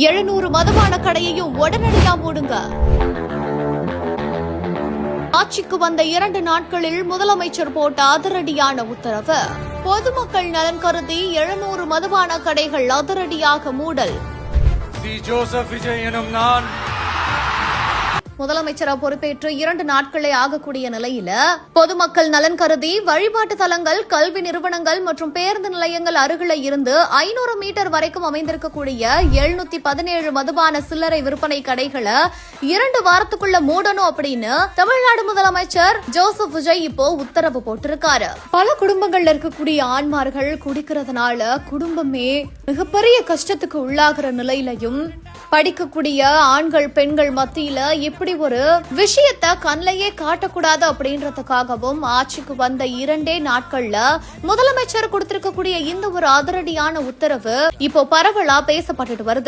700 மதுபான கடையையும் உடனடியா மூடுங்க. ஆட்சிக்கு வந்த 2 நாட்களில் முதலமைச்சர் போட்ட அதிரடியான உத்தரவு. பொதுமக்கள் நலன் கருதி 700 மதுபான கடைகள் அதிரடியாக மூடல். ஜோசப் விஜய் எனும் நான் முதலமைச்சரா பொறுப்பேற்று 2 நாட்களே ஆகக்கூடிய நிலையில பொதுமக்கள் நலன் கருதி வழிபாட்டு தலங்கள், கல்வி நிறுவனங்கள் மற்றும் பேருந்து நிலையங்கள் அருகில இருந்து 500 மீட்டர் வரைக்கும் அமைந்திருக்கக்கூடிய 717 மதுபான சில்லறை விற்பனை கடைகளை 2 வாரத்துக்குள்ள மூடணும் அப்படின்னு தமிழ்நாடு முதலமைச்சர் ஜோசப் விஜய் இப்போ உத்தரவு போட்டிருக்காரு. பல குடும்பங்கள்ல இருக்கக்கூடிய ஆண்மார்கள் குடிக்கிறதுனால குடும்பமே மிகப்பெரிய கஷ்டத்துக்கு உள்ளாகிற நிலையிலையும் படிக்கக்கூடிய ஆண்கள் பெண்கள் மத்தியில இப்படி ஒரு விஷயத்த கண்ணையே காட்டக்கூடாது அப்படின்றதுக்காகவும் ஆட்சிக்கு வந்த 2 நாட்கள்ல முதலமைச்சர் கொடுத்திருக்கக்கூடிய இந்த ஒரு அதிரடியான உத்தரவு இப்போ பரவலா பேசப்பட்டுட்டு வருது.